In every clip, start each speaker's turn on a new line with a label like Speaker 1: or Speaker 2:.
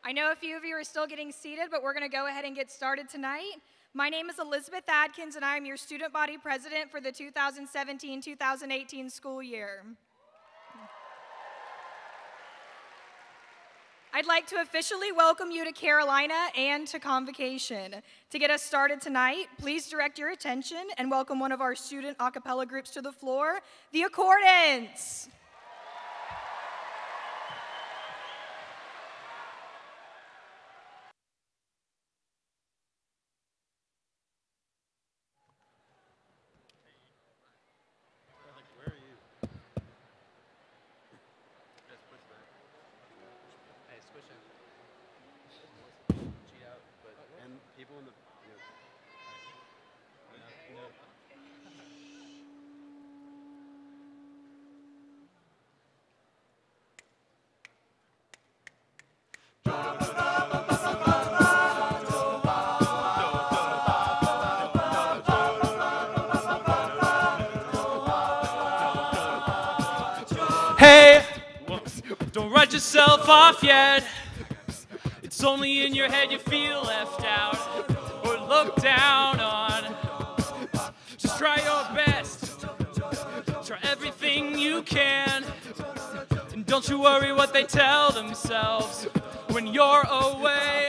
Speaker 1: I know a few of you are still getting seated, but we're going to go ahead and get started tonight. My name is Elizabeth Adkins, and I am your student body president for the 2017-2018 school year. I'd like to officially welcome you to Carolina and to Convocation. To get us started tonight, please direct your attention and welcome one of our student a cappella groups to the floor, the Accordants.
Speaker 2: Hey, don't write yourself off yet. It's only in your head you feel left out or looked down on. Just try your best, try everything you can. And don't you worry what they tell themselves when you're away.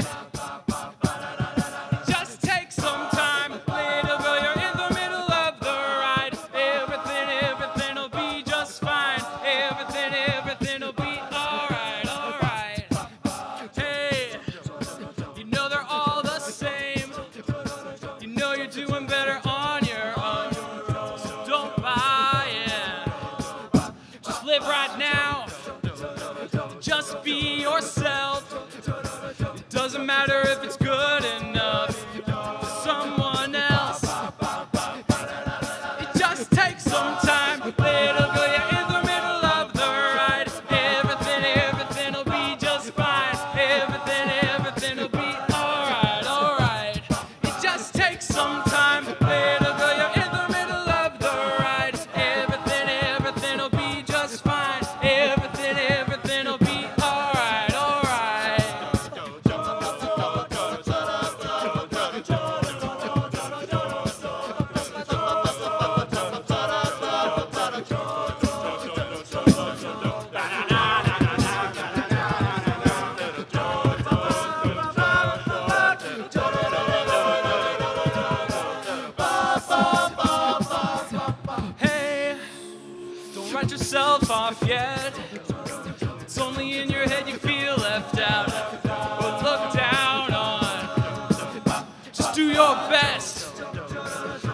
Speaker 2: Just take some time, little girl, you're in the middle of the ride. Everything will be just fine. Everything will be alright, alright. Hey, you know they're all the same. You know you're doing better on your own. So don't buy it. Just live right now. Just be yourself. It doesn't matter if it's good enough for someone else. It just takes some time, little girl, you're in the middle of the ride. Everything will be just fine. Everything will be alright, alright. It just takes some time, little girl, you're in the middle of the ride. Everything will be just fine. Everything will be alright, alright. Hey, don't write yourself off yet. It's only in your head you feel left out or looked down on. Just do your best,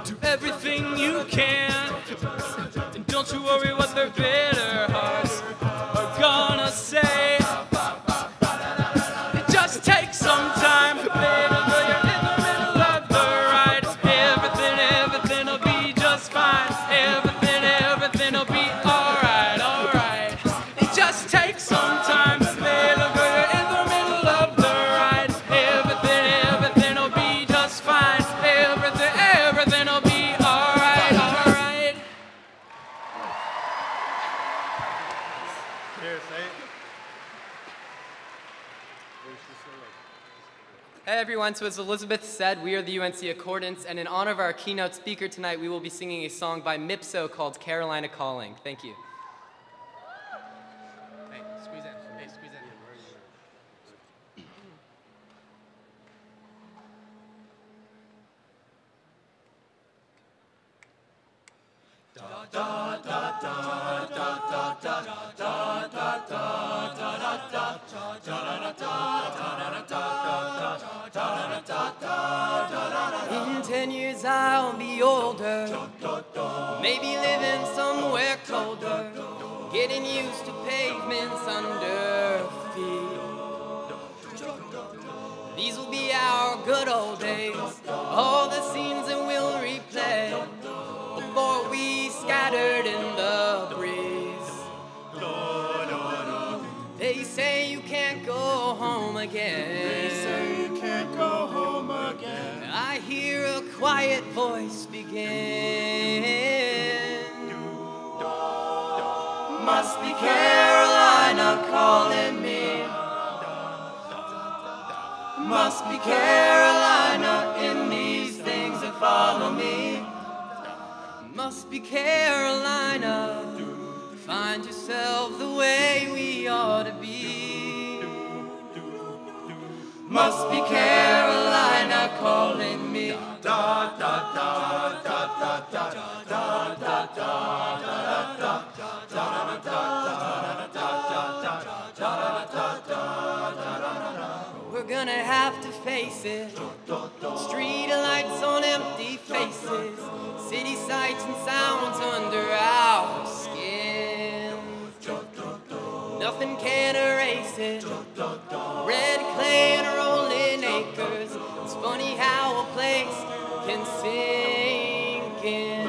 Speaker 2: do everything you can, and don't you worry what their bitter hearts are gonna say. It just takes some time, little girl, you're in the middle of the ride. Everything will be just fine. Everything will be alright, alright. It just takes some time, little girl, you're in the middle of the ride. Everything will be just fine. Everything will be alright, alright.
Speaker 3: Hey everyone, so as Elizabeth said, we are the UNC Accordants, and in honor of our keynote speaker tonight, we will be singing a song by Mipso called Carolina Calling. Thank you.
Speaker 4: Hey, squeeze in. Hey, squeeze in.
Speaker 3: In 10 years I'll be older, maybe living somewhere colder, getting used to pavements under feet. These will be our good old days, all the scenes that we'll replay, before we scattered in the breeze. They say you can't go home again. I hear a quiet voice begin. Must be Carolina calling me. Must be Carolina in these things that follow me. Must be Carolina. Find yourself the way we ought to be. Must be Carolina calling me. Da da da da da da da da da da. We're gonna have to face it. Street lights on empty faces. City sights and sounds under our skin. Nothing can erase it. Red clay and rolling acres. It's funny how a place can sink in.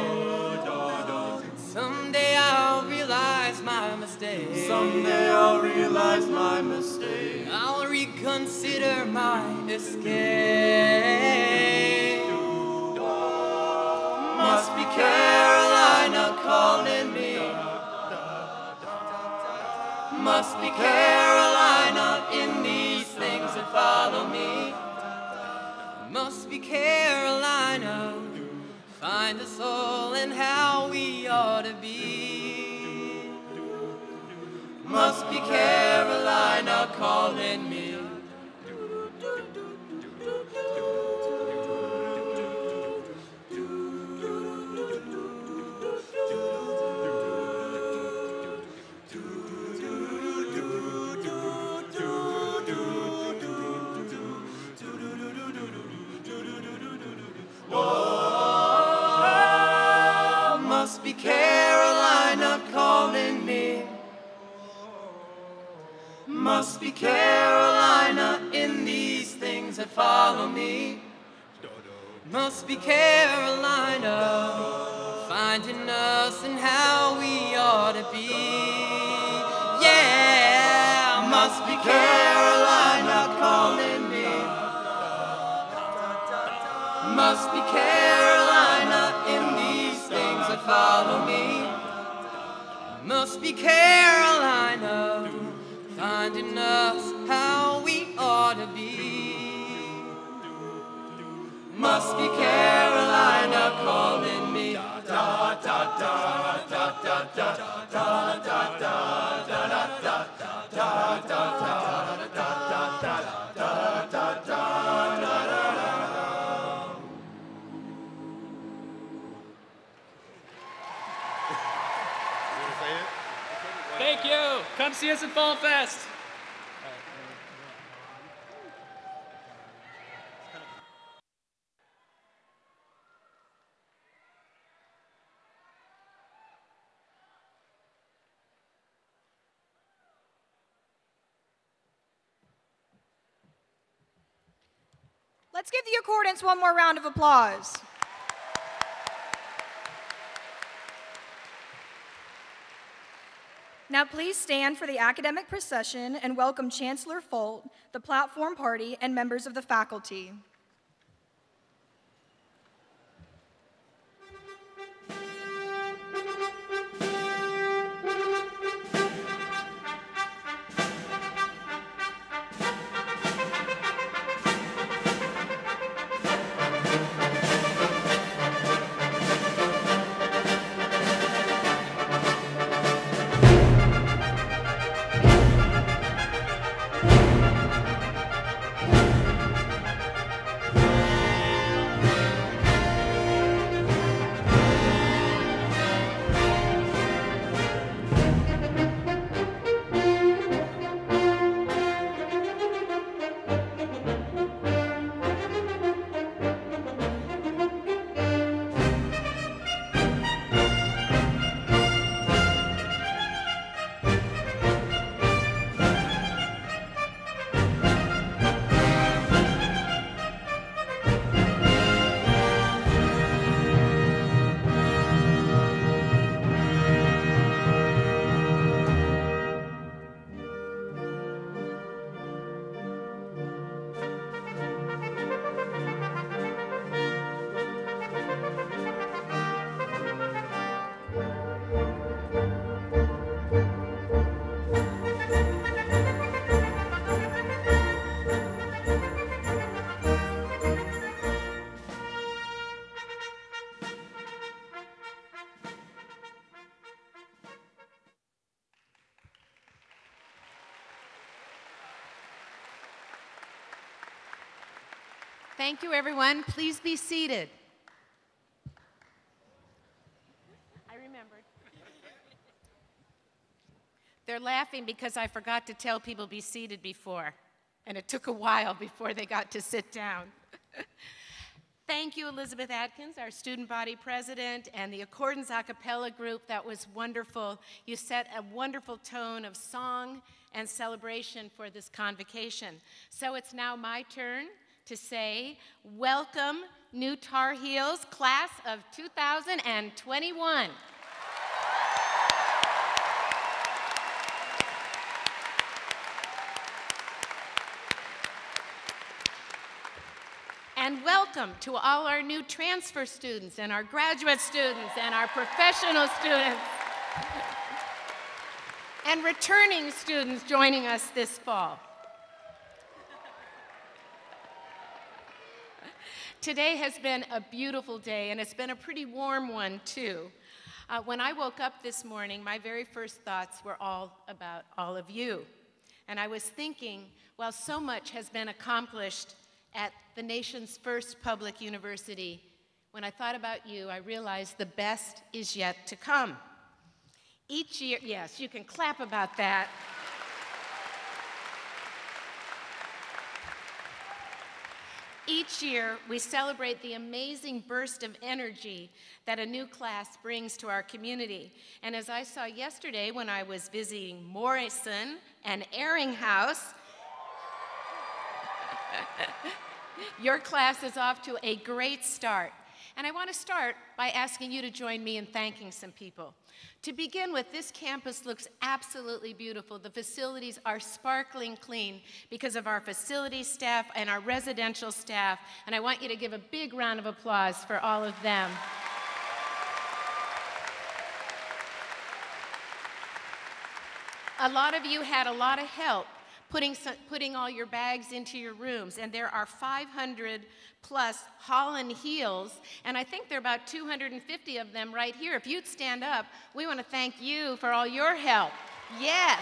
Speaker 3: Someday I'll realize my mistake.
Speaker 5: Someday I'll realize my mistake.
Speaker 3: I'll reconsider my escape. Must be Carolina calling me. Must be Carolina in these things that follow me. Must be Carolina. Find us all and how we ought to be. Must be Carolina calling me. Must be Carolina calling me. Must be Carolina in these things that follow me. Must be Carolina finding us and how we ought to be. Yeah, must be Carolina calling me. Must be Carolina in these things that follow me. Must be Carolina finding us how we ought to be. Must be Carolina calling me. Da da da da da da da da da da da
Speaker 2: Thank you. Come see us at Fall Fest.
Speaker 1: Let's give the accordants one more round of applause. Now please stand for the academic procession and welcome Chancellor Folt, the platform party, and members of the faculty.
Speaker 6: Thank you, everyone. Please be seated. I remembered. They're laughing because I forgot to tell people be seated before, and it took a while before they got to sit down. Thank you, Elizabeth Atkins, our student body president, and the Accordance a cappella group. That was wonderful. You set a wonderful tone of song and celebration for this convocation. So it's now my turn to say, welcome, new Tar Heels, class of 2021. And welcome to all our new transfer students and our graduate students and our professional students and returning students joining us this fall. Today has been a beautiful day, and it's been a pretty warm one, too. When I woke up this morning, my very first thoughts were all about all of you. And I was thinking, well, so much has been accomplished at the nation's first public university. When I thought about you, I realized the best is yet to come. Each year, yes, you can clap about that. Each year, we celebrate the amazing burst of energy that a new class brings to our community. And as I saw yesterday when I was visiting Morrison and Ehringhaus, your class is off to a great start. And I want to start by asking you to join me in thanking some people. To begin with, this campus looks absolutely beautiful. The facilities are sparkling clean because of our facility staff and our residential staff. And I want you to give a big round of applause for all of them. A lot of you had a lot of help putting all your bags into your rooms, and there are 500 plus Holland heels, and I think there are about 250 of them right here. If you'd stand up, we want to thank you for all your help. Yes.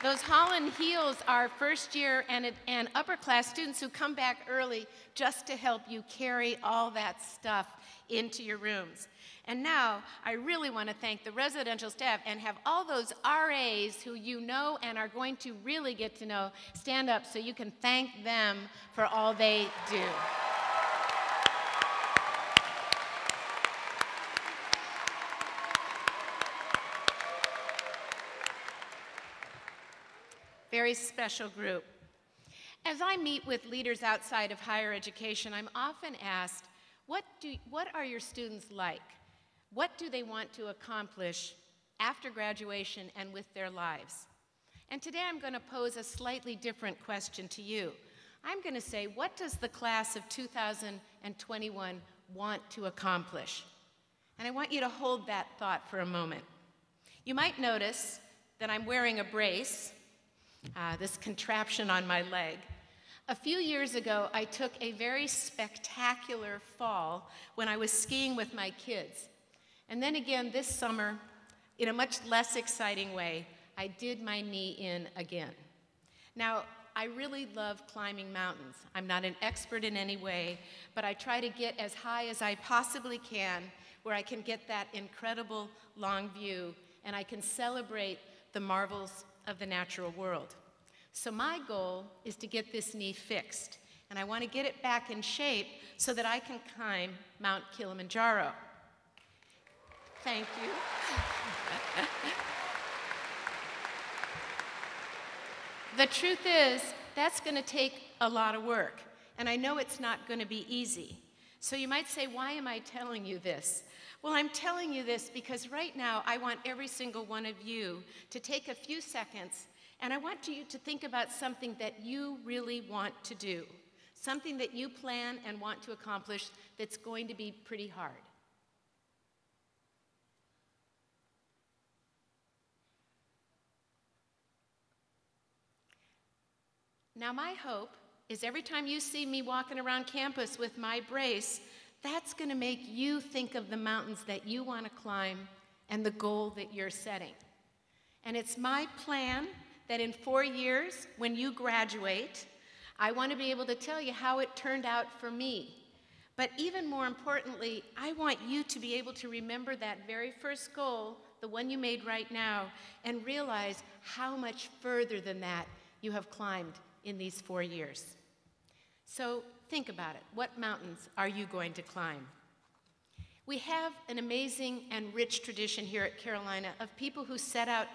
Speaker 6: Those Holland heels are first year and upper class students who come back early just to help you carry all that stuff into your rooms. And now, I really want to thank the residential staff and have all those RAs who you know and are going to really get to know stand up so you can thank them for all they do. Very special group. As I meet with leaders outside of higher education, I'm often asked, what are your students like? What do they want to accomplish after graduation and with their lives? And today I'm going to pose a slightly different question to you. I'm going to say, what does the class of 2021 want to accomplish? And I want you to hold that thought for a moment. You might notice that I'm wearing a brace, this contraption on my leg. A few years ago, I took a very spectacular fall when I was skiing with my kids. And then again this summer, in a much less exciting way, I did my knee in again. Now, I really love climbing mountains. I'm not an expert in any way, but I try to get as high as I possibly can where I can get that incredible long view and I can celebrate the marvels of the natural world. So my goal is to get this knee fixed, and I want to get it back in shape so that I can climb Mount Kilimanjaro. Thank you. The truth is, that's going to take a lot of work, and I know it's not going to be easy. So you might say, why am I telling you this? Well, I'm telling you this because right now I want every single one of you to take a few seconds, and I want you to think about something that you really want to do, something that you plan and want to accomplish that's going to be pretty hard. Now, my hope is every time you see me walking around campus with my brace, that's going to make you think of the mountains that you want to climb and the goal that you're setting. And it's my plan that in 4 years, when you graduate, I want to be able to tell you how it turned out for me. But even more importantly, I want you to be able to remember that very first goal, the one you made right now, and realize how much further than that you have climbed in these 4 years. So think about it. What mountains are you going to climb? We have an amazing and rich tradition here at Carolina of people who set out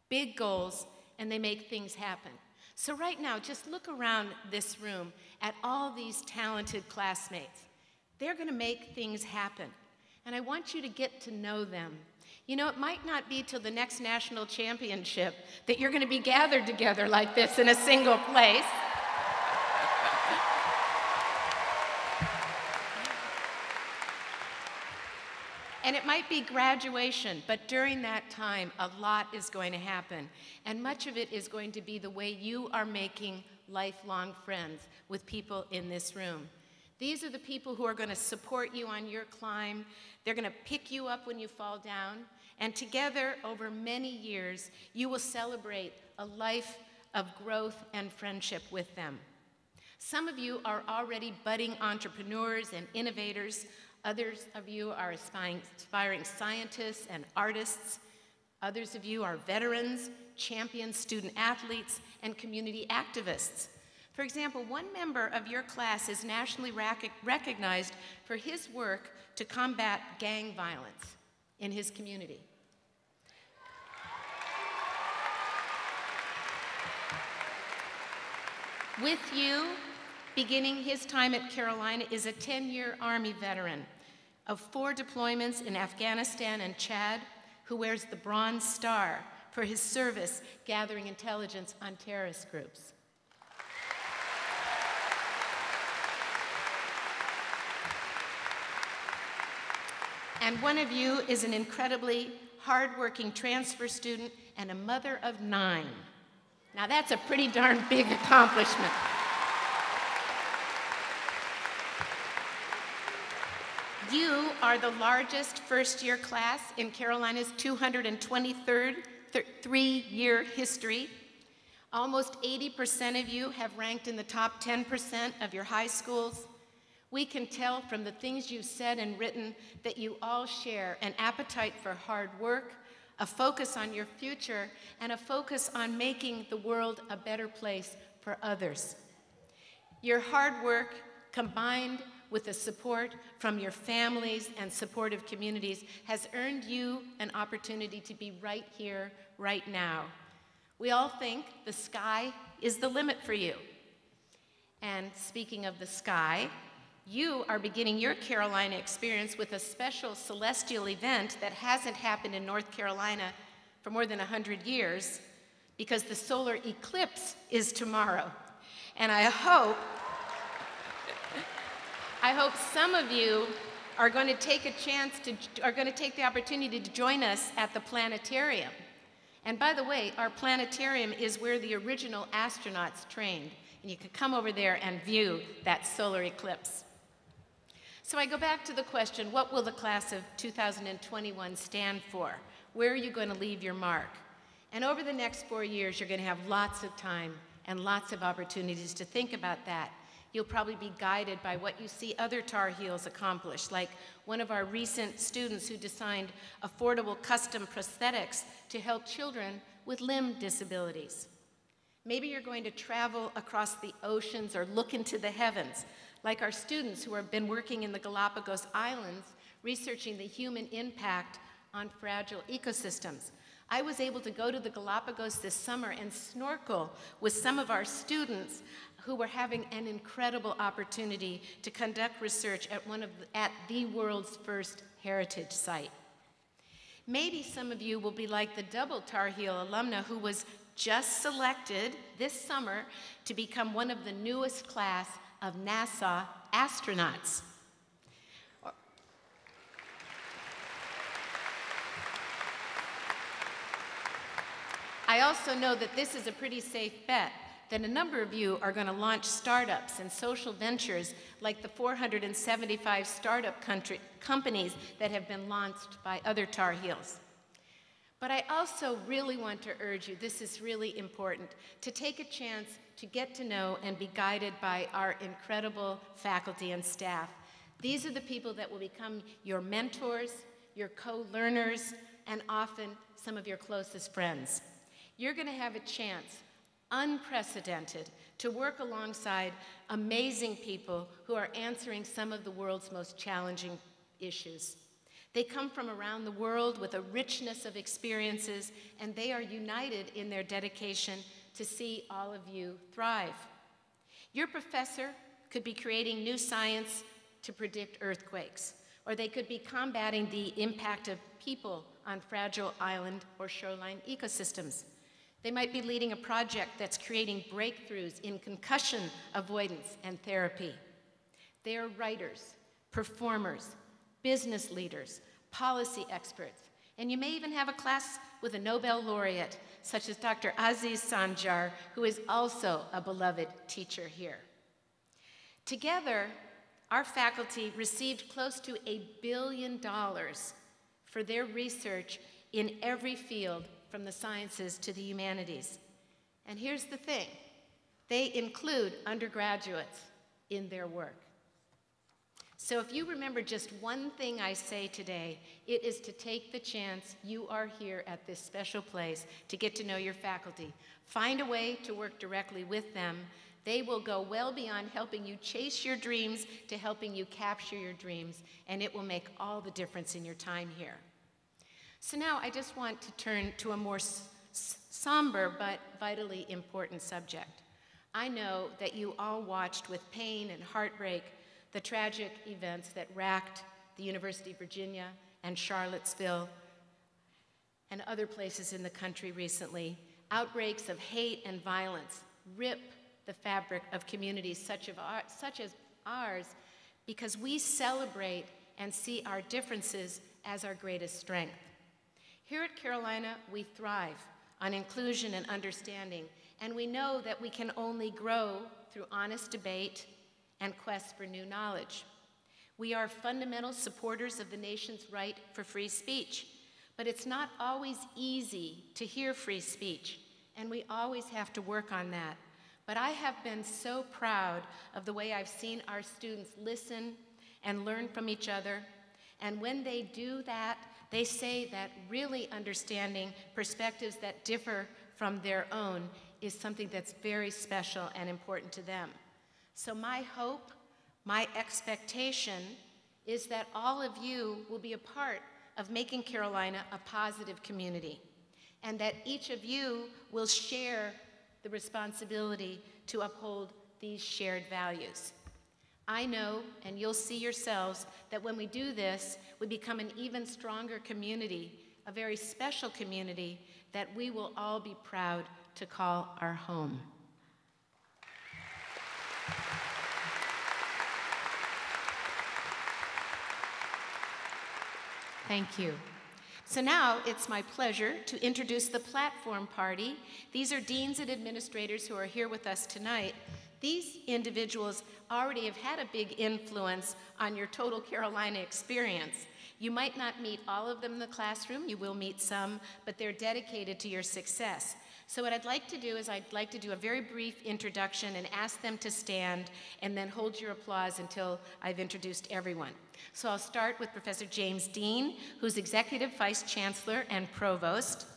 Speaker 6: big goals and they make things happen. So right now, just look around this room at all these talented classmates. They're going to make things happen. And I want you to get to know them. You know, it might not be till the next national championship that you're going to be gathered together like this in a single place. And it might be graduation, but during that time, a lot is going to happen. And much of it is going to be the way you are making lifelong friends with people in this room. These are the people who are going to support you on your climb. They're going to pick you up when you fall down. And together, over many years, you will celebrate a life of growth and friendship with them. Some of you are already budding entrepreneurs and innovators. Others of you are aspiring scientists and artists. Others of you are veterans, champion student athletes, and community activists. For example, one member of your class is nationally recognized for his work to combat gang violence in his community. With you, beginning his time at Carolina, is a 10-year Army veteran of 4 deployments in Afghanistan and Chad, who wears the Bronze Star for his service gathering intelligence on terrorist groups. And one of you is an incredibly hardworking transfer student and a mother of 9. Now that's a pretty darn big accomplishment. You are the largest first-year class in Carolina's 223rd three-year history. Almost 80% of you have ranked in the top 10% of your high schools. We can tell from the things you've said and written that you all share an appetite for hard work, a focus on your future, and a focus on making the world a better place for others. Your hard work, combined with the support from your families and supportive communities, has earned you an opportunity to be right here, right now. We all think the sky is the limit for you. And speaking of the sky, you are beginning your Carolina experience with a special celestial event that hasn't happened in North Carolina for more than 100 years, because the solar eclipse is tomorrow. And I hope some of you are going to take the opportunity to join us at the planetarium. And by the way, our planetarium is where the original astronauts trained. And you can come over there and view that solar eclipse. So I go back to the question, what will the class of 2021 stand for? Where are you going to leave your mark? And over the next 4 years, you're going to have lots of time and lots of opportunities to think about that. You'll probably be guided by what you see other Tar Heels accomplish, like one of our recent students who designed affordable custom prosthetics to help children with limb disabilities. Maybe you're going to travel across the oceans or look into the heavens, like our students who have been working in the Galapagos Islands, researching the human impact on fragile ecosystems. I was able to go to the Galapagos this summer and snorkel with some of our students who were having an incredible opportunity to conduct research at the world's first heritage site. Maybe some of you will be like the double Tar Heel alumna who was just selected this summer to become one of the newest class of NASA astronauts. I also know that this is a pretty safe bet, that a number of you are going to launch startups and social ventures like the 475 startup companies that have been launched by other Tar Heels. But I also really want to urge you, this is really important, to take a chance to get to know and be guided by our incredible faculty and staff. These are the people that will become your mentors, your co-learners, and often some of your closest friends. You're going to have a chance, unprecedented, to work alongside amazing people who are answering some of the world's most challenging issues. They come from around the world with a richness of experiences, and they are united in their dedication to see all of you thrive. Your professor could be creating new science to predict earthquakes, or they could be combating the impact of people on fragile island or shoreline ecosystems. They might be leading a project that's creating breakthroughs in concussion avoidance and therapy. They are writers, performers, business leaders, policy experts, and you may even have a class with a Nobel laureate, such as Dr. Aziz Sanjar, who is also a beloved teacher here. Together, our faculty received close to $1 billion for their research in every field, from the sciences to the humanities. And here's the thing, they include undergraduates in their work. So if you remember just one thing I say today, it is to take the chance you are here at this special place to get to know your faculty. Find a way to work directly with them. They will go well beyond helping you chase your dreams to helping you capture your dreams, and it will make all the difference in your time here. So now I just want to turn to a more somber but vitally important subject. I know that you all watched with pain and heartbreak the tragic events that racked the University of Virginia and Charlottesville and other places in the country recently. Outbreaks of hate and violence rip the fabric of communities such as ours, because we celebrate and see our differences as our greatest strength. Here at Carolina, we thrive on inclusion and understanding, and we know that we can only grow through honest debate and quest for new knowledge. We are fundamental supporters of the nation's right for free speech, but it's not always easy to hear free speech, and we always have to work on that. But I have been so proud of the way I've seen our students listen and learn from each other, and when they do that, they say that really understanding perspectives that differ from their own is something that's very special and important to them. So my hope, my expectation is that all of you will be a part of making Carolina a positive community, and that each of you will share the responsibility to uphold these shared values. I know, and you'll see yourselves, that when we do this, we become an even stronger community, a very special community that we will all be proud to call our home. Thank you. So now it's my pleasure to introduce the platform party. These are deans and administrators who are here with us tonight. These individuals already have had a big influence on your total Carolina experience. You might not meet all of them in the classroom, you will meet some, but they're dedicated to your success. So what I'd like to do is I'd like to do a very brief introduction and ask them to stand and then hold your applause until I've introduced everyone. So I'll start with Professor James Dean, who's Executive Vice Chancellor and Provost.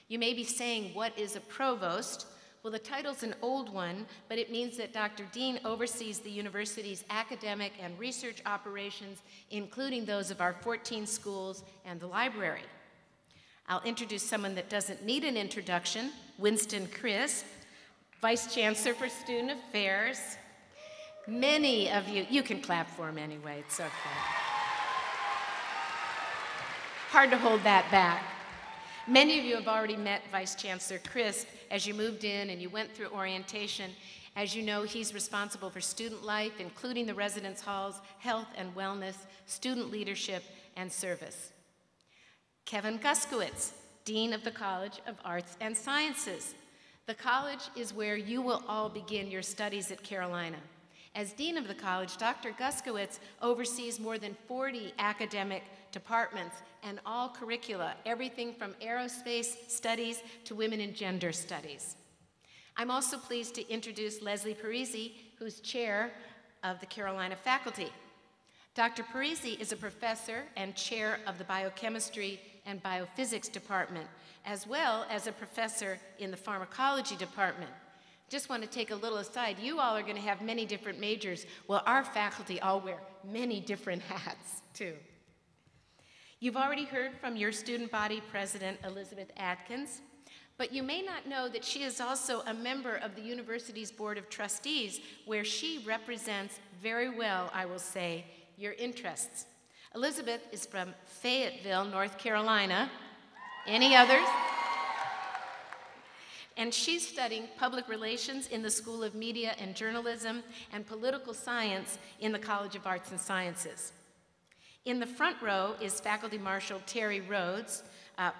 Speaker 6: You may be saying, what is a provost? Well, the title's an old one, but it means that Dr. Dean oversees the university's academic and research operations, including those of our 14 schools and the library. I'll introduce someone that doesn't need an introduction, Winston Crisp, Vice Chancellor for Student Affairs. Many of you can clap for him anyway, it's okay. Hard to hold that back. Many of you have already met Vice Chancellor Crisp as you moved in and you went through orientation. As you know, he's responsible for student life, including the residence halls, health and wellness, student leadership, and service. Kevin Guskowitz, Dean of the College of Arts and Sciences. The college is where you will all begin your studies at Carolina. As Dean of the college, Dr. Guskowitz oversees more than 40 academic departments and all curricula, everything from aerospace studies to women and gender studies. I'm also pleased to introduce Leslie Parisi, who's chair of the Carolina faculty. Dr. Parisi is a professor and chair of the biochemistry and biophysics department, as well as a professor in the pharmacology department. Just want to take a little aside. You all are going to have many different majors. Well, our faculty all wear many different hats, too. You've already heard from your student body president, Elizabeth Atkins, but you may not know that she is also a member of the university's Board of Trustees, where she represents very well, I will say, your interests. Elizabeth is from Fayetteville, North Carolina. Any others? And she's studying public relations in the School of Media and Journalism and political science in the College of Arts and Sciences. In the front row is Faculty Marshal Terry Rhodes,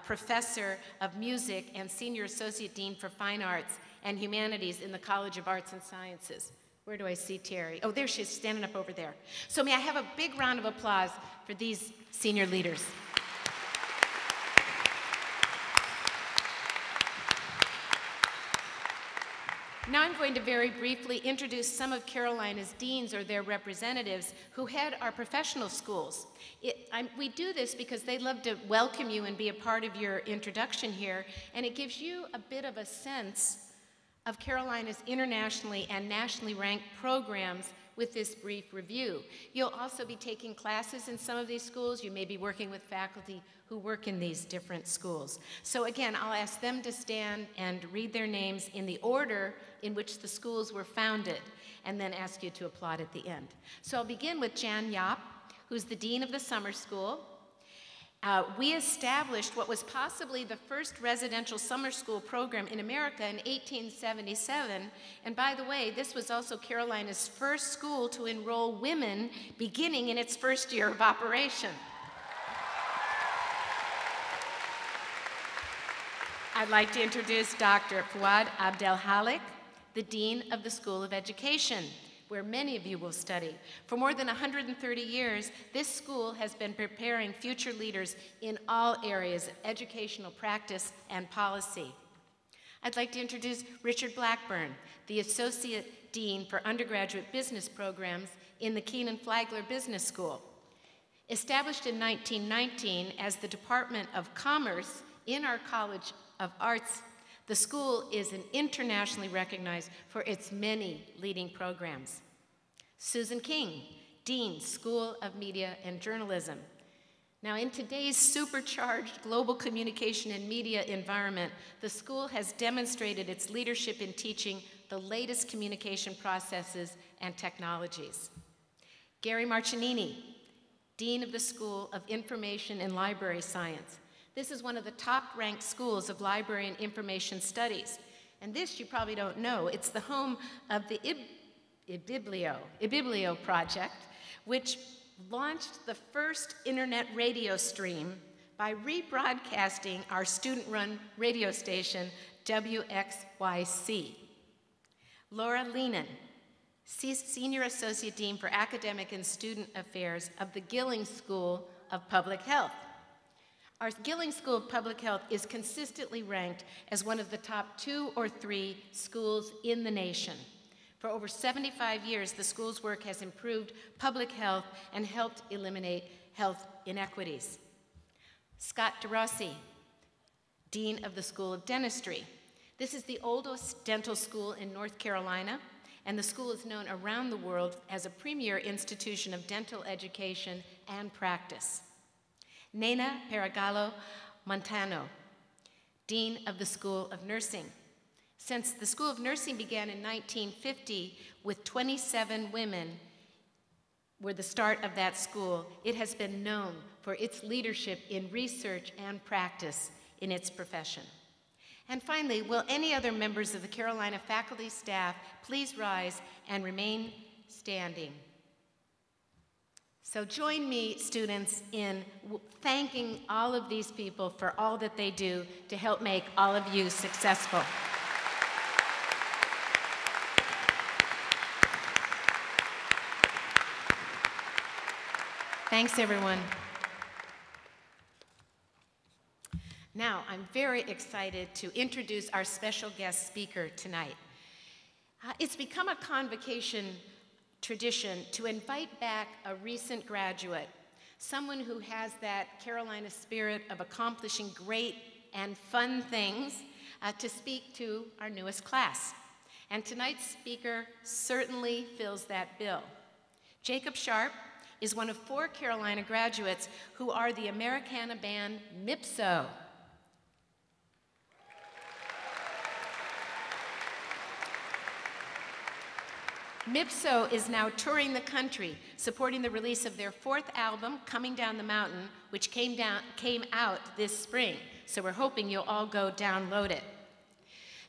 Speaker 6: Professor of Music and Senior Associate Dean for Fine Arts and Humanities in the College of Arts and Sciences. Where do I see Terry? Oh, there she is, standing up over there. So may I have a big round of applause for these senior leaders. Now I'm going to very briefly introduce some of Carolina's deans or their representatives who head our professional schools. We do this because they love to welcome you and be a part of your introduction here, and it gives you a bit of a sense of Carolina's internationally and nationally ranked programs with this brief review. You'll also be taking classes in some of these schools. You may be working with faculty who work in these different schools. So again, I'll ask them to stand and read their names in the order in which the schools were founded, and then ask you to applaud at the end. So I'll begin with Jan Yap, who's the dean of the summer school. We established what was possibly the first residential summer school program in America in 1877. And by the way, this was also Carolina's first school to enroll women beginning in its first year of operation. I'd like to introduce Dr. Fuad Abdelhalik, the Dean of the School of Education, where many of you will study. For more than 130 years, this school has been preparing future leaders in all areas of educational practice and policy. I'd like to introduce Richard Blackburn, the Associate Dean for Undergraduate Business Programs in the Keenan-Flagler Business School. Established in 1919 as the Department of Commerce in our College of Arts, the school is internationally recognized for its many leading programs. Susan King, Dean, School of Media and Journalism. Now, in today's supercharged global communication and media environment, the school has demonstrated its leadership in teaching the latest communication processes and technologies. Gary Marcinini, Dean of the School of Information and Library Science. This is one of the top-ranked schools of library and information studies. And this, you probably don't know, it's the home of the Ibiblio project, which launched the first internet radio stream by rebroadcasting our student-run radio station, WXYC. Laura Lehnan, Senior Associate Dean for Academic and Student Affairs of the Gilling School of Public Health. Our Gilling School of Public Health is consistently ranked as one of the top 2 or 3 schools in the nation. For over 75 years, the school's work has improved public health and helped eliminate health inequities. Scott DeRossi, Dean of the School of Dentistry. This is the oldest dental school in North Carolina, and the school is known around the world as a premier institution of dental education and practice. Nena Paragallo Montano, Dean of the School of Nursing. Since the School of Nursing began in 1950 with 27 women were the start of that school, it has been known for its leadership in research and practice in its profession. And finally, will any other members of the Carolina faculty staff please rise and remain standing? So join me, students, in thanking all of these people for all that they do to help make all of you successful. Thanks, everyone. Now, I'm very excited to introduce our special guest speaker tonight. It's become a convocation tradition to invite back a recent graduate, someone who has that Carolina spirit of accomplishing great and fun things, to speak to our newest class. And tonight's speaker certainly fills that bill. Jacob Sharp is one of 4 Carolina graduates who are the Americana band Mipso. Mipso is now touring the country, supporting the release of their 4th album, Coming Down the Mountain, which came out this spring. So we're hoping you'll all go download it.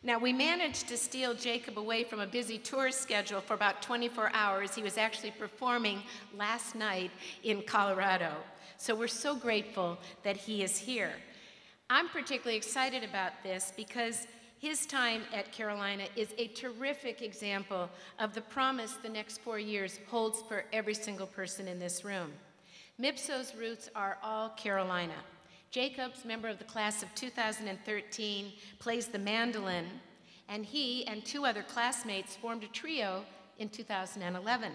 Speaker 6: Now, we managed to steal Jacob away from a busy tour schedule for about 24 hours. He was actually performing last night in Colorado. So we're so grateful that he is here. I'm particularly excited about this because his time at Carolina is a terrific example of the promise the next 4 years holds for every single person in this room. Mipso's roots are all Carolina. Jacob's, member of the class of 2013, plays the mandolin, and he and 2 other classmates formed a trio in 2011.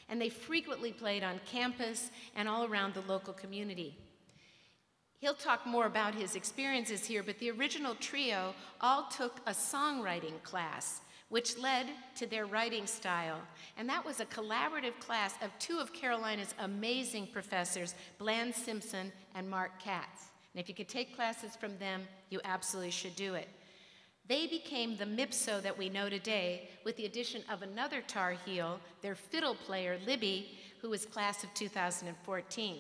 Speaker 6: And they frequently played on campus and all around the local community. He'll talk more about his experiences here, but the original trio all took a songwriting class, which led to their writing style. And that was a collaborative class of 2 of Carolina's amazing professors, Bland Simpson and Mark Katz. And if you could take classes from them, you absolutely should do it. They became the Mipso that we know today, with the addition of another Tar Heel, their fiddle player, Libby, who was class of 2014.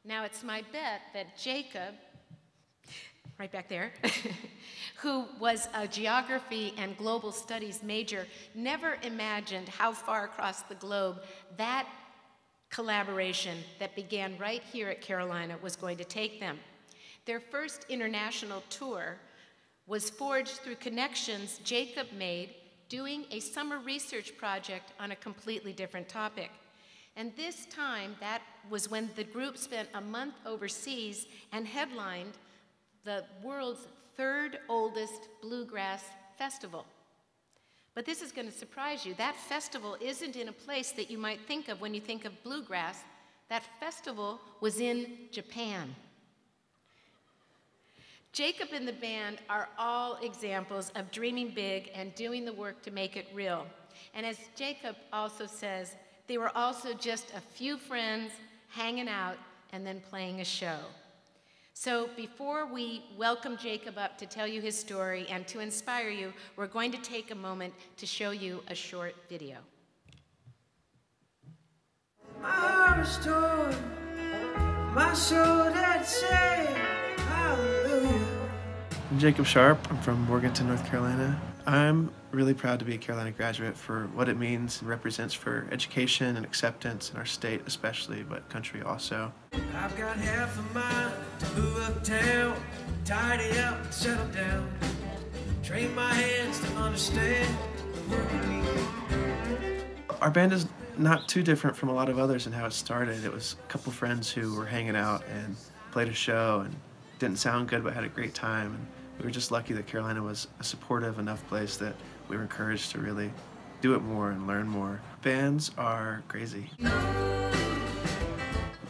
Speaker 6: Now, it's my bet that Jacob, right back there, who was a geography and global studies major, never imagined how far across the globe that collaboration that began right here at Carolina was going to take them. Their first international tour was forged through connections Jacob made doing a summer research project on a completely different topic. And this time, that was when the group spent a month overseas and headlined the world's 3rd oldest bluegrass festival. But this is going to surprise you. That festival isn't in a place that you might think of when you think of bluegrass. That festival was in Japan. Jacob and the band are all examples of dreaming big and doing the work to make it real. And as Jacob also says, they were also just a few friends hanging out and then playing a show. So before we welcome Jacob up to tell you his story and to inspire you, we're going to take a moment to show you a short video.
Speaker 7: My heart is torn, my soul that say hallelujah.
Speaker 8: I'm Jacob Sharp. I'm from Morganton, North Carolina. I'm really proud to be a Carolina graduate for what it means and represents for education and acceptance in our state especially, but country also.
Speaker 7: I've got half a mind to move uptown, tidy up and settle down, train my hands to understand the work we need.
Speaker 8: Our band is not too different from a lot of others in how it started. It was a couple friends who were hanging out and played a show and didn't sound good but had a great time. And we were just lucky that Carolina was a supportive enough place that we were encouraged to really do it more and learn more. Bands are crazy.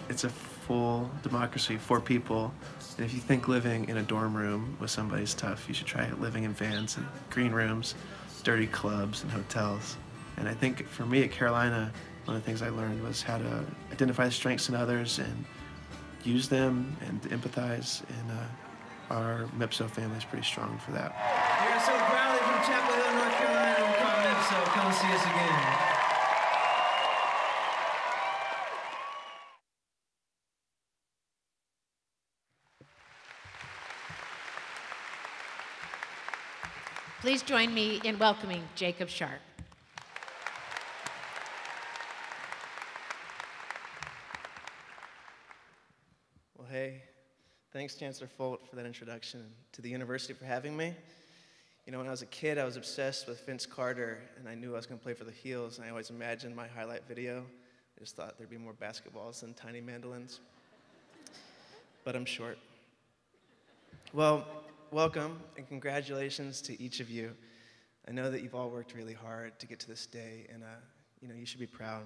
Speaker 8: It's a full democracy for people, and if you think living in a dorm room with somebody is tough, you should try living in vans and green rooms, dirty clubs and hotels. And I think for me at Carolina, one of the things I learned was how to identify the strengths in others and use them and empathize, and our Mipso family is pretty strong for that.
Speaker 7: We are so proudly from Chapel Hill, North Carolina. We call Mipso. Come see us again.
Speaker 6: Please join me in welcoming Jacob Sharp.
Speaker 9: Well, hey, thanks, Chancellor Folt, for that introduction, and to the university for having me. You know, when I was a kid, I was obsessed with Vince Carter, and I knew I was going to play for the Heels, and I always imagined my highlight video just thought there'd be more basketballs than tiny mandolins. But I'm short. Well, welcome and congratulations to each of you. I know that you've all worked really hard to get to this day, and you should be proud.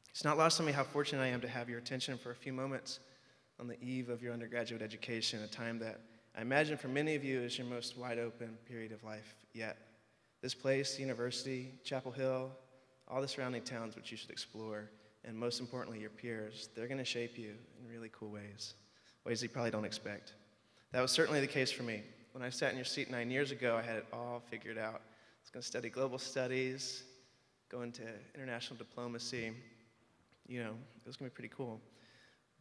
Speaker 9: It's not lost on me how fortunate I am to have your attention for a few moments on the eve of your undergraduate education, a time that I imagine for many of you is your most wide open period of life yet. This place, the university, Chapel Hill, all the surrounding towns which you should explore, and most importantly, your peers, they're going to shape you in really cool ways that you probably don't expect. That was certainly the case for me. When I sat in your seat 9 years ago, I had it all figured out. I was going to study global studies, go into international diplomacy. It was going to be pretty cool.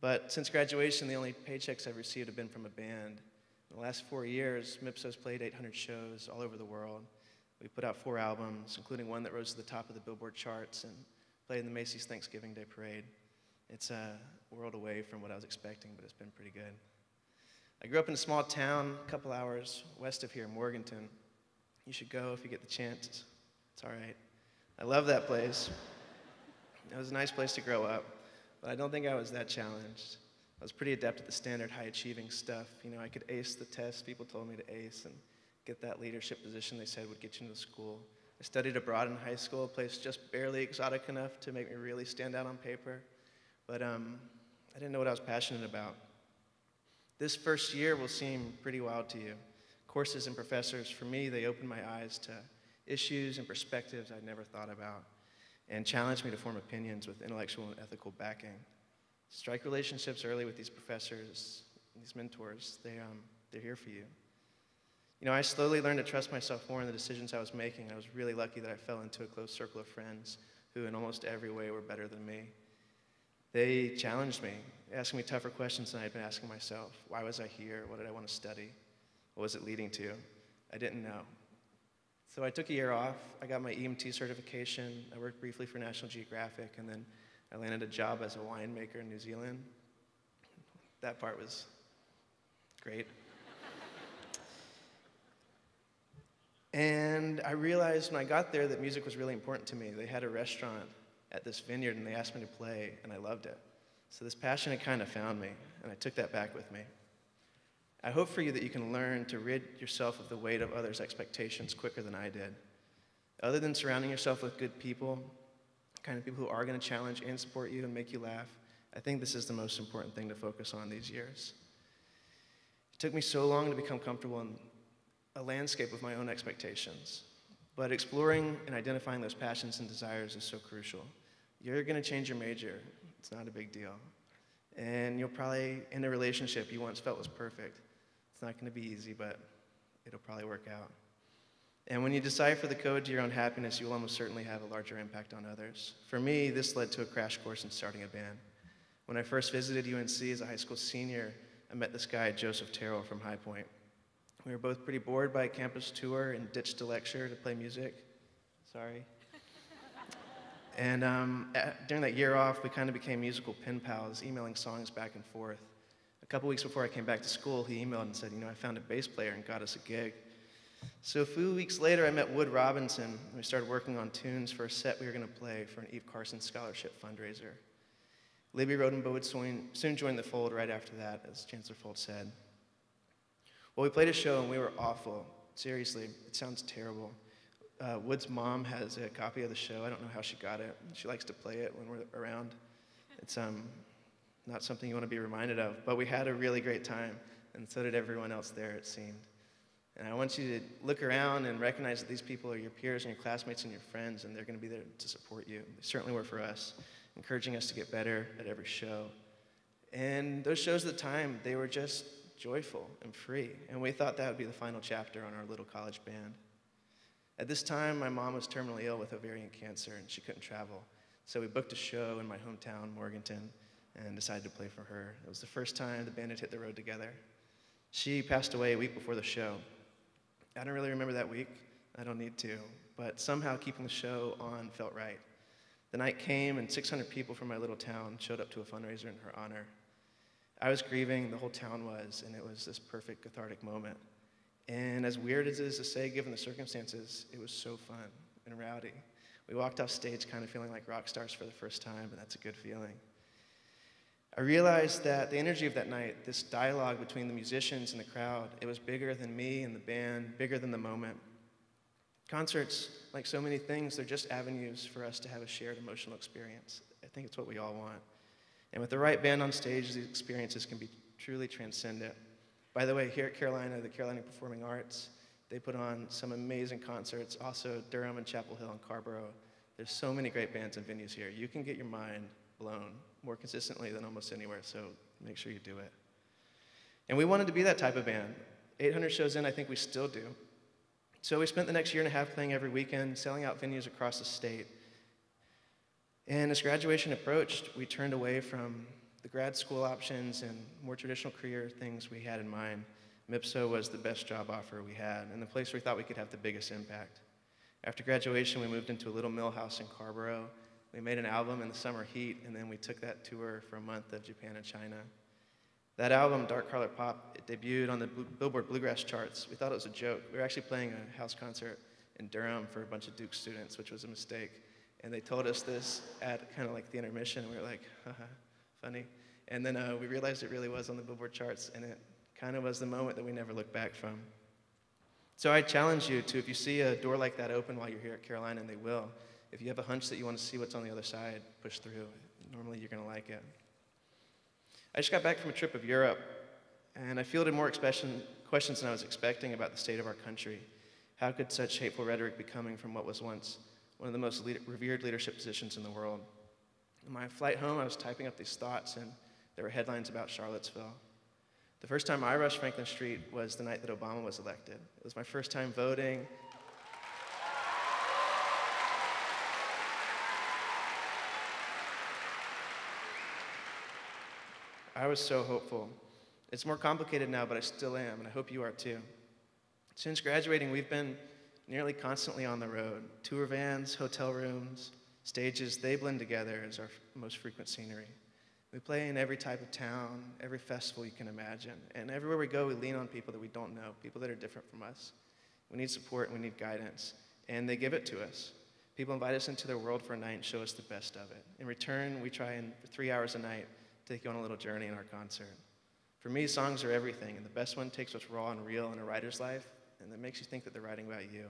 Speaker 9: But since graduation, the only paychecks I've received have been from a band. In the last 4 years, Mipso's played 800 shows all over the world. We put out 4 albums, including one that rose to the top of the Billboard charts and played in the Macy's Thanksgiving Day Parade. It's a world away from what I was expecting, but it's been pretty good. I grew up in a small town a couple hours west of here, Morganton. You should go if you get the chance. It's all right. I love that place. It was a nice place to grow up, but I don't think I was that challenged. I was pretty adept at the standard high-achieving stuff. I could ace the tests people told me to ace and get that leadership position they said would get you into the school. I studied abroad in high school, a place just barely exotic enough to make me really stand out on paper, but I didn't know what I was passionate about. This first year will seem pretty wild to you. Courses and professors, for me, they opened my eyes to issues and perspectives I'd never thought about and challenged me to form opinions with intellectual and ethical backing. Strike relationships early with these professors, these mentors, they're here for you. I slowly learned to trust myself more in the decisions I was making. I was really lucky that I fell into a close circle of friends who in almost every way were better than me. They challenged me, asking me tougher questions than I had been asking myself. Why was I here? What did I want to study? What was it leading to? I didn't know. So I took a year off. I got my EMT certification. I worked briefly for National Geographic, and then I landed a job as a winemaker in New Zealand. That part was great. And I realized when I got there that music was really important to me. They had a restaurant at this vineyard, and they asked me to play, and I loved it. So this passion had kind of found me, and I took that back with me. I hope for you that you can learn to rid yourself of the weight of others' expectations quicker than I did. Other than surrounding yourself with good people, kind of people who are going to challenge and support you and make you laugh, I think this is the most important thing to focus on these years. It took me so long to become comfortable in a landscape of my own expectations, but exploring and identifying those passions and desires is so crucial. You're going to change your major. It's not a big deal. And you'll probably end a relationship you once felt was perfect. It's not going to be easy, but it'll probably work out. And when you decipher the code to your own happiness, you will almost certainly have a larger impact on others. For me, this led to a crash course in starting a band. When I first visited UNC as a high school senior, I met this guy, Joseph Terrell from High Point. We were both pretty bored by a campus tour and ditched a lecture to play music. Sorry. And during that year off, we kind of became musical pen pals, emailing songs back and forth. A couple weeks before I came back to school, he emailed and said, I found a bass player and got us a gig. So a few weeks later, I met Wood Robinson, and we started working on tunes for a set we were going to play for an Eve Carson Scholarship fundraiser. Libby Rodenbo would soon join the fold right after that, as Chancellor Fold said. Well, we played a show, and we were awful. Seriously, it sounds terrible. Wood's mom has a copy of the show. I don't know how she got it. She likes to play it when we're around. It's not something you want to be reminded of, but we had a really great time, and so did everyone else there, it seemed. And I want you to look around and recognize that these people are your peers and your classmates and your friends, and they're going to be there to support you. They certainly were for us, encouraging us to get better at every show. And those shows at the time, they were just joyful and free, and we thought that would be the final chapter on our little college band. At this time, my mom was terminally ill with ovarian cancer, and she couldn't travel. So we booked a show in my hometown, Morganton, and decided to play for her. It was the first time the band had hit the road together. She passed away a week before the show. I don't really remember that week. I don't need to. But somehow keeping the show on felt right. The night came, and 600 people from my little town showed up to a fundraiser in her honor. I was grieving, the whole town was, and it was this perfect cathartic moment. And as weird as it is to say, given the circumstances, it was so fun and rowdy. We walked off stage kind of feeling like rock stars for the first time, and that's a good feeling. I realized that the energy of that night, this dialogue between the musicians and the crowd, it was bigger than me and the band, bigger than the moment. Concerts, like so many things, they're just avenues for us to have a shared emotional experience. I think it's what we all want. And with the right band on stage, these experiences can be truly transcendent. By the way, here at Carolina, the Carolina Performing Arts, they put on some amazing concerts, also Durham and Chapel Hill and Carborough. There's so many great bands and venues here. You can get your mind blown more consistently than almost anywhere, so make sure you do it. And we wanted to be that type of band. 800 shows in, I think we still do. So we spent the next year and a half playing every weekend, selling out venues across the state. And as graduation approached, we turned away from the grad school options and more traditional career things we had in mind. Mipso was the best job offer we had, and the place where we thought we could have the biggest impact. After graduation, we moved into a little mill house in Carborough. We made an album in the summer heat, and then we took that tour for a month of Japan and China. That album, Dark Color Pop, it debuted on the Billboard Bluegrass charts. We thought it was a joke. We were actually playing a house concert in Durham for a bunch of Duke students, which was a mistake. And they told us this at kind of like the intermission, and we were like, haha, funny. And then we realized it really was on the Billboard charts, and it kind of was the moment that we never looked back from. So I challenge you to, if you see a door like that open while you're here at Carolina, and they will, if you have a hunch that you want to see what's on the other side, push through. Normally you're going to like it. I just got back from a trip of Europe, and I fielded more questions than I was expecting about the state of our country. How could such hateful rhetoric be coming from what was once one of the most revered leadership positions in the world? On my flight home, I was typing up these thoughts, and there were headlines about Charlottesville. The first time I rushed Franklin Street was the night that Obama was elected. It was my first time voting. I was so hopeful. It's more complicated now, but I still am, and I hope you are too. Since graduating, we've been nearly constantly on the road. Tour vans, hotel rooms, stages, they blend together as our most frequent scenery. We play in every type of town, every festival you can imagine, and everywhere we go, we lean on people that we don't know, people that are different from us. We need support, and we need guidance, and they give it to us. People invite us into their world for a night and show us the best of it. In return, we try and, for 3 hours a night, take you on a little journey in our concert. For me, songs are everything, and the best one takes what's raw and real in a writer's life, and that makes you think that they're writing about you.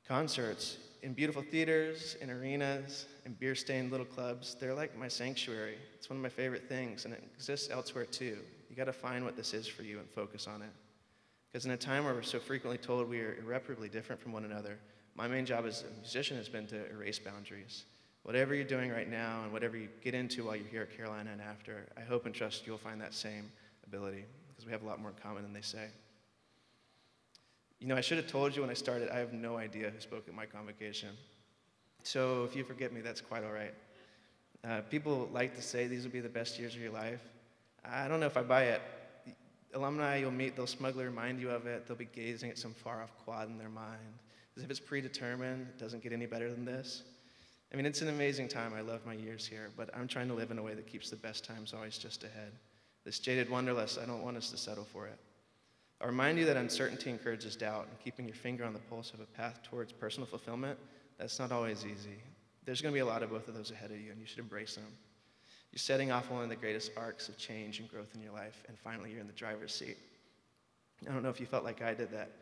Speaker 9: Concerts, in beautiful theaters, in arenas, in beer-stained little clubs, they're like my sanctuary. It's one of my favorite things, and it exists elsewhere too. You gotta find what this is for you and focus on it. Because in a time where we're so frequently told we are irreparably different from one another, my main job as a musician has been to erase boundaries. Whatever you're doing right now and whatever you get into while you're here at Carolina and after, I hope and trust you'll find that same ability, because we have a lot more in common than they say. You know, I should have told you when I started, I have no idea who spoke at my convocation. So if you forget me, that's quite all right. People like to say these will be the best years of your life. I don't know if I buy it. The alumni you'll meet, they'll smugly remind you of it. They'll be gazing at some far-off quad in their mind, as if it's predetermined, it doesn't get any better than this. I mean, it's an amazing time. I love my years here, but I'm trying to live in a way that keeps the best times always just ahead. This jaded wanderlust, I don't want us to settle for it. I'll remind you that uncertainty encourages doubt, and keeping your finger on the pulse of a path towards personal fulfillment, that's not always easy. There's going to be a lot of both of those ahead of you, and you should embrace them. You're setting off one of the greatest arcs of change and growth in your life, and finally you're in the driver's seat. I don't know if you felt like I did that.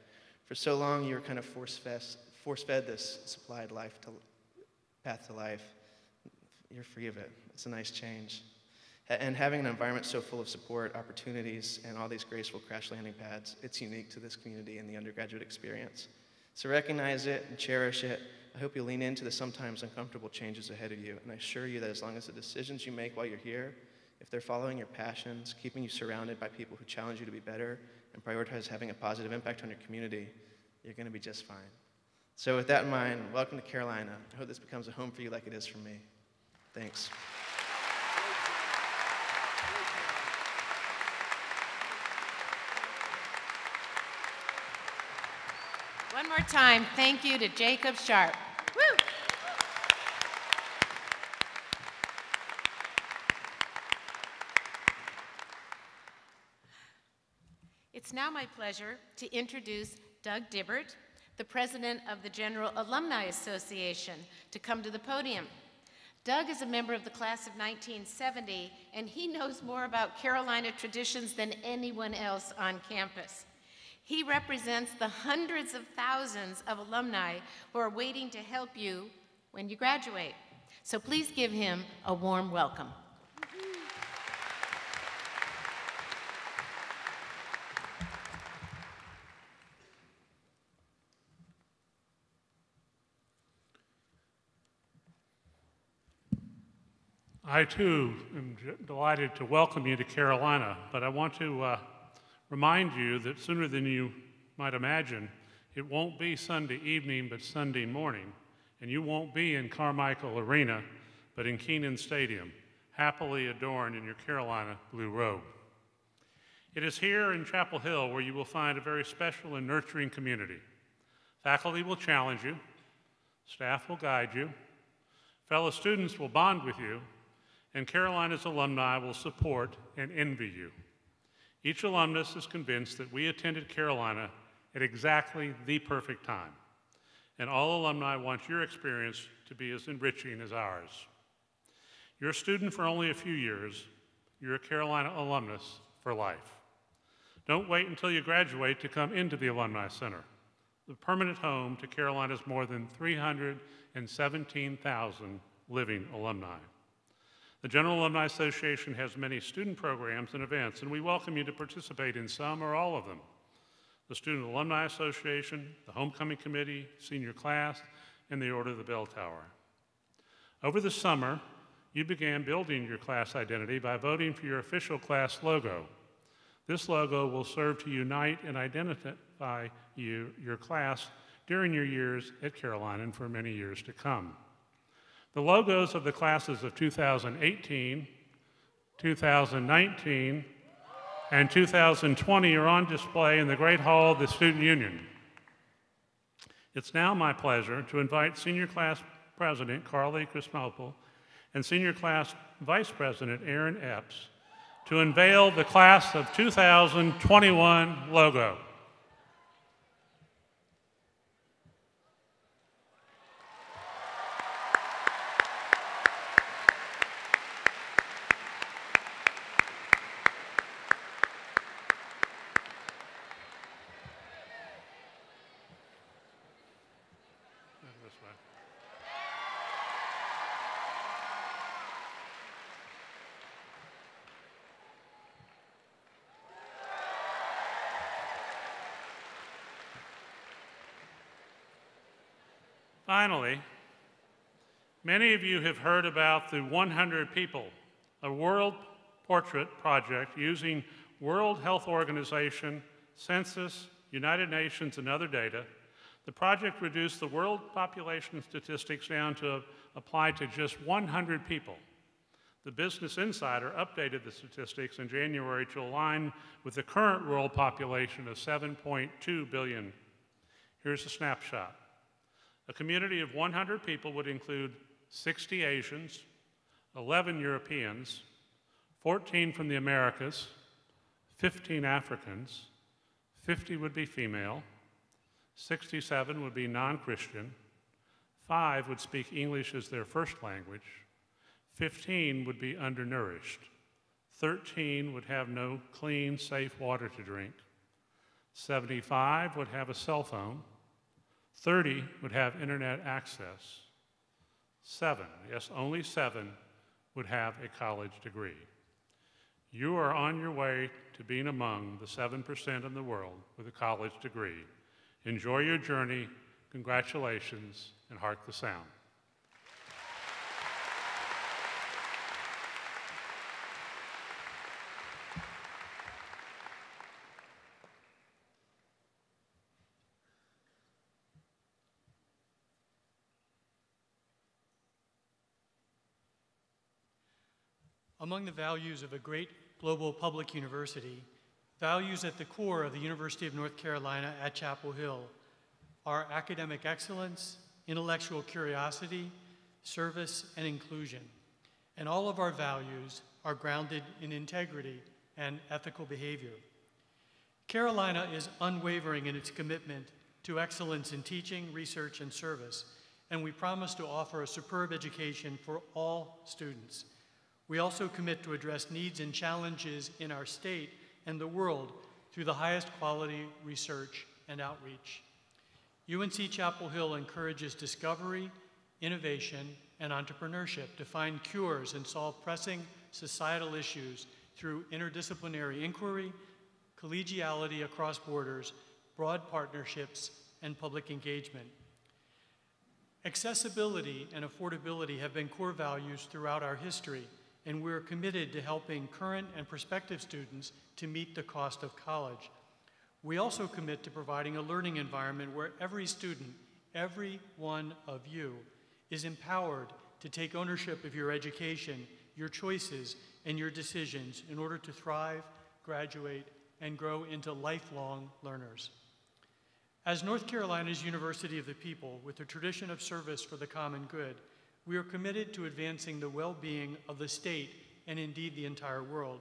Speaker 9: For so long, you were kind of force-fed this supplied path to life. You're free of it. It's a nice change. And having an environment so full of support, opportunities, and all these graceful crash landing pads, it's unique to this community and the undergraduate experience. So recognize it and cherish it. I hope you lean into the sometimes uncomfortable changes ahead of you, and I assure you that as long as the decisions you make while you're here, if they're following your passions, keeping you surrounded by people who challenge you to be better, and prioritize having a positive impact on your community, you're going to be just fine. So with that in mind, welcome to Carolina. I hope this becomes a home for you like it is for me. Thanks.
Speaker 6: One more time, thank you to Jacob Sharp. Woo! It's now my pleasure to introduce Doug Dibbert, the president of the General Alumni Association, to come to the podium. Doug is a member of the class of 1970, and he knows more about Carolina traditions than anyone else on campus. He represents the hundreds of thousands of alumni who are waiting to help you when you graduate. So please give him a warm welcome.
Speaker 10: I too am delighted to welcome you to Carolina, but I want to remind you that sooner than you might imagine, it won't be Sunday evening, but Sunday morning, and you won't be in Carmichael Arena, but in Keynote Stadium, happily adorned in your Carolina blue robe. It is here in Chapel Hill where you will find a very special and nurturing community. Faculty will challenge you, staff will guide you, fellow students will bond with you, and Carolina's alumni will support and envy you. Each alumnus is convinced that we attended Carolina at exactly the perfect time, and all alumni want your experience to be as enriching as ours. You're a student for only a few years. You're a Carolina alumnus for life. Don't wait until you graduate to come into the Alumni Center, the permanent home to Carolina's more than 317,000 living alumni. The General Alumni Association has many student programs and events, and we welcome you to participate in some or all of them. The Student Alumni Association, the Homecoming Committee, Senior Class, and the Order of the Bell Tower. Over the summer, you began building your class identity by voting for your official class logo. This logo will serve to unite and identify your class during your years at Carolina and for many years to come. The logos of the classes of 2018, 2019, and 2020 are on display in the Great Hall of the Student Union. It's now my pleasure to invite Senior Class President Carly Christopel and Senior Class Vice President Aaron Epps to unveil the Class of 2021 logo. Finally, many of you have heard about the 100 People, a world portrait project using World Health Organization, Census, United Nations, and other data. The project reduced the world population statistics down to apply to just 100 people. The Business Insider updated the statistics in January to align with the current world population of 7.2 billion. Here's a snapshot. A community of 100 people would include 60 Asians, 11 Europeans, 14 from the Americas, 15 Africans, 50 would be female, 67 would be non-Christian, 5 would speak English as their first language, 15 would be undernourished, 13 would have no clean, safe water to drink, 75 would have a cell phone, 30 would have internet access. 7, yes, only 7, would have a college degree. You are on your way to being among the 7% in the world with a college degree. Enjoy your journey, congratulations, and hark the sound.
Speaker 11: Among the values of a great global public university, values at the core of the University of North Carolina at Chapel Hill are academic excellence, intellectual curiosity, service, and inclusion. And all of our values are grounded in integrity and ethical behavior. Carolina is unwavering in its commitment to excellence in teaching, research, and service, and we promise to offer a superb education for all students. We also commit to address needs and challenges in our state and the world through the highest quality research and outreach. UNC-Chapel Hill encourages discovery, innovation, and entrepreneurship to find cures and solve pressing societal issues through interdisciplinary inquiry, collegiality across borders, broad partnerships, and public engagement. Accessibility and affordability have been core values throughout our history, and we're committed to helping current and prospective students to meet the cost of college. We also commit to providing a learning environment where every student, every one of you, is empowered to take ownership of your education, your choices, and your decisions in order to thrive, graduate, and grow into lifelong learners. As North Carolina's University of the People, with a tradition of service for the common good, we are committed to advancing the well-being of the state and indeed the entire world.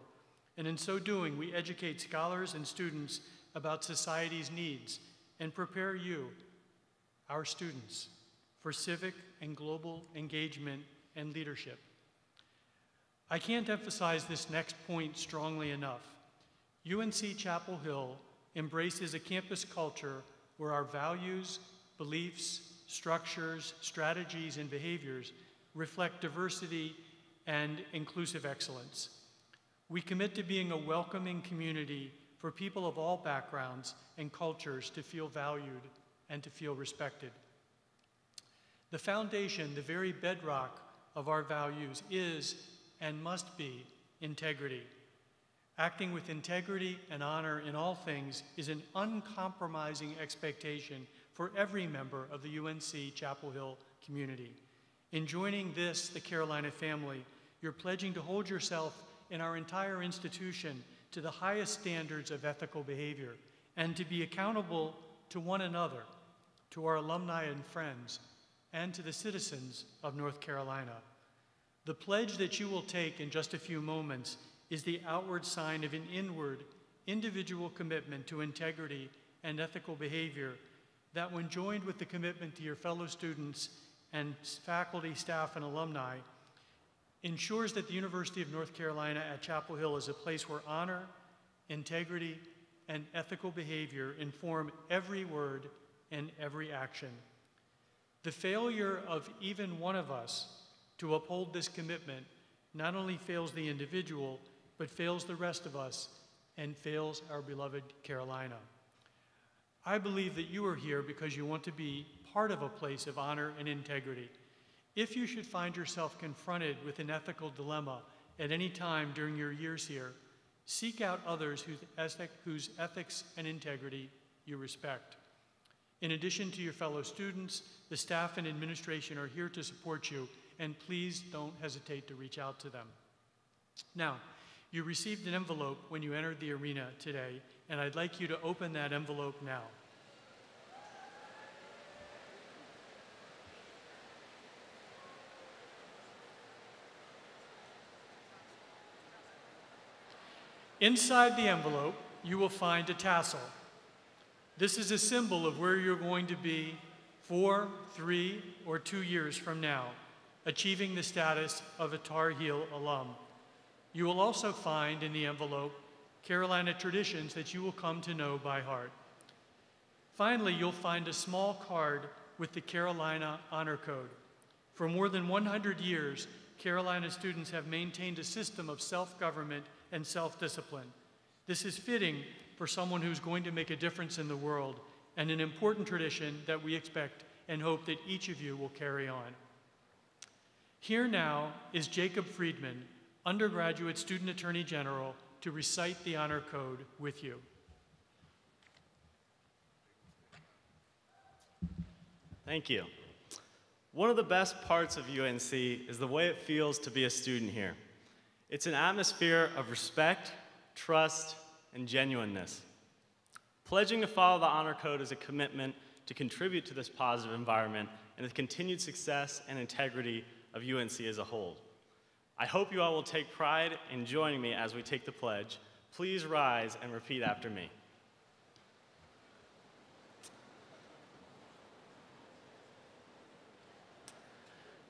Speaker 11: And in so doing, we educate scholars and students about society's needs and prepare you, our students, for civic and global engagement and leadership. I can't emphasize this next point strongly enough. UNC-Chapel Hill embraces a campus culture where our values, beliefs, structures, strategies, and behaviors reflect diversity and inclusive excellence. We commit to being a welcoming community for people of all backgrounds and cultures to feel valued and to feel respected. The foundation, the very bedrock of our values is and must be integrity. Acting with integrity and honor in all things is an uncompromising expectation for every member of the UNC-Chapel Hill community. In joining this, the Carolina family, you're pledging to hold yourself and our entire institution to the highest standards of ethical behavior and to be accountable to one another, to our alumni and friends, and to the citizens of North Carolina. The pledge that you will take in just a few moments is the outward sign of an inward, individual commitment to integrity and ethical behavior that, when joined with the commitment to your fellow students and faculty, staff, and alumni, ensures that the University of North Carolina at Chapel Hill is a place where honor, integrity, and ethical behavior inform every word and every action. The failure of even one of us to uphold this commitment not only fails the individual, but fails the rest of us and fails our beloved Carolina. I believe that you are here because you want to be part of a place of honor and integrity. If you should find yourself confronted with an ethical dilemma at any time during your years here, seek out others whose ethics and integrity you respect. In addition to your fellow students, the staff and administration are here to support you, and please don't hesitate to reach out to them. Now, you received an envelope when you entered the arena today, and I'd like you to open that envelope now. Inside the envelope, you will find a tassel. This is a symbol of where you're going to be 4, 3, or 2 years from now, achieving the status of a Tar Heel alum. You will also find in the envelope Carolina traditions that you will come to know by heart. Finally, you'll find a small card with the Carolina Honor Code. For more than 100 years, Carolina students have maintained a system of self-government and self-discipline. This is fitting for someone who's going to make a difference in the world, and an important tradition that we expect and hope that each of you will carry on. Here now is Jacob Friedman, undergraduate student attorney general, to recite the honor code with you.
Speaker 5: Thank you. One of the best parts of UNC is the way it feels to be a student here. It's an atmosphere of respect, trust, and genuineness. Pledging to follow the honor code is a commitment to contribute to this positive environment and the continued success and integrity of UNC as a whole. I hope you all will take pride in joining me as we take the pledge. Please rise and repeat after me.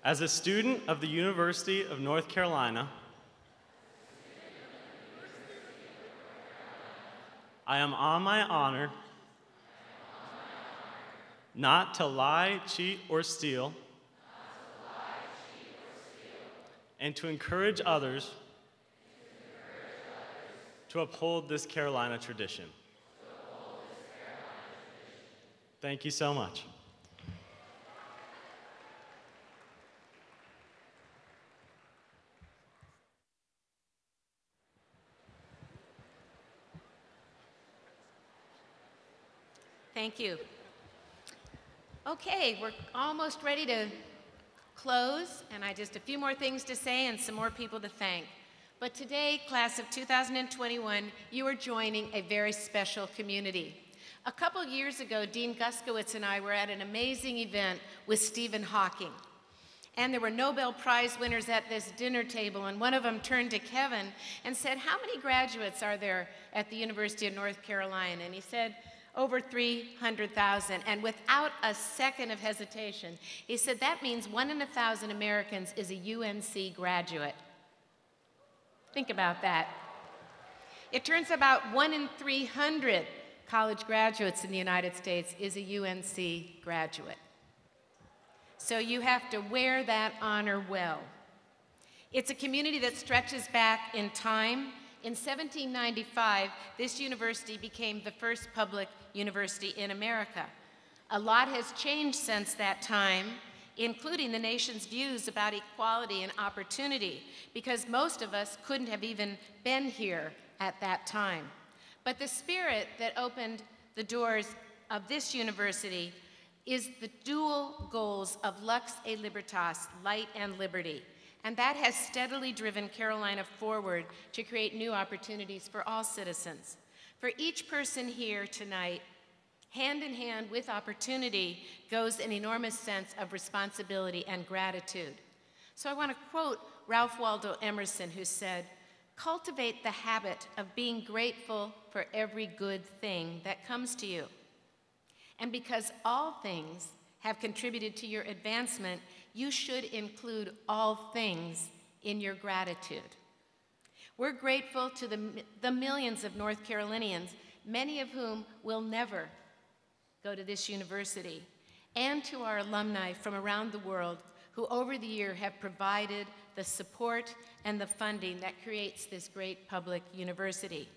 Speaker 5: As a student of the University of North Carolina, I am on my honor not to lie, cheat, or steal, and to encourage others to uphold this Carolina tradition. Thank you so much.
Speaker 6: Thank you. Okay, we're almost ready to close, and I just a few more things to say and some more people to thank. But today, class of 2021, you are joining a very special community. A couple years ago, Dean Guskowitz and I were at an amazing event with Stephen Hawking. And there were Nobel Prize winners at this dinner table, and one of them turned to Kevin and said, "How many graduates are there at the University of North Carolina?" And he said, "Over 300,000, and without a second of hesitation, he said, "That means 1 in 1,000 Americans is a UNC graduate." Think about that. It turns out 1 in 300 college graduates in the United States is a UNC graduate. So you have to wear that honor well. It's a community that stretches back in time. In 1795, this university became the first public university in America. A lot has changed since that time, including the nation's views about equality and opportunity, because most of us couldn't have even been here at that time. But the spirit that opened the doors of this university is the dual goals of Lux et Libertas, light and liberty. And that has steadily driven Carolina forward to create new opportunities for all citizens. For each person here tonight, hand in hand with opportunity goes an enormous sense of responsibility and gratitude. So I want to quote Ralph Waldo Emerson, who said, "Cultivate the habit of being grateful for every good thing that comes to you. And because all things have contributed to your advancement, you should include all things in your gratitude." We're grateful to the millions of North Carolinians, many of whom will never go to this university, and to our alumni from around the world who over the year have provided the support and the funding that creates this great public university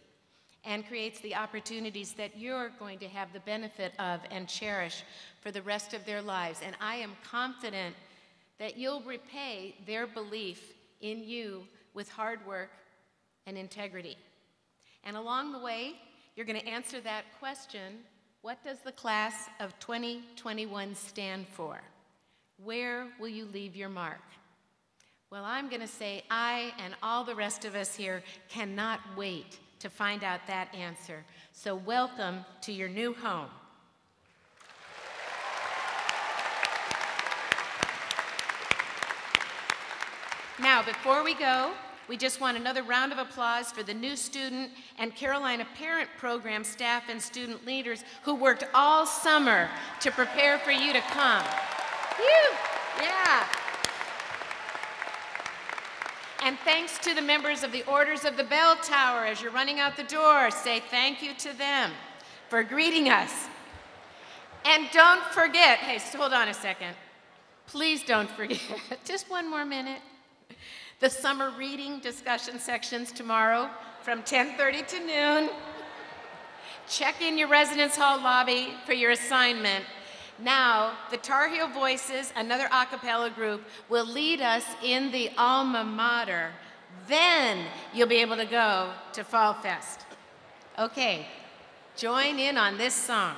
Speaker 6: and creates the opportunities that you're going to have the benefit of and cherish for the rest of their lives. And I am confident that you'll repay their belief in you with hard work and integrity. And along the way, you're going to answer that question, what does the class of 2021 stand for? Where will you leave your mark? Well, I'm going to say I and all the rest of us here cannot wait to find out that answer. So welcome to your new home. Now, before we go, we just want another round of applause for the new student and Carolina Parent Program staff and student leaders who worked all summer to prepare for you to come. Phew! Yeah. And thanks to the members of the Orders of the Bell Tower as you're running out the door. Say thank you to them for greeting us. And don't forget, hey, hold on a second. Please don't forget, just one more minute. The summer reading discussion sections tomorrow from 10:30 to noon. Check in your residence hall lobby for your assignment. Now, the Tar Heel Voices, another a cappella group, will lead us in the alma mater. Then you'll be able to go to Fall Fest. Okay, join in on this song.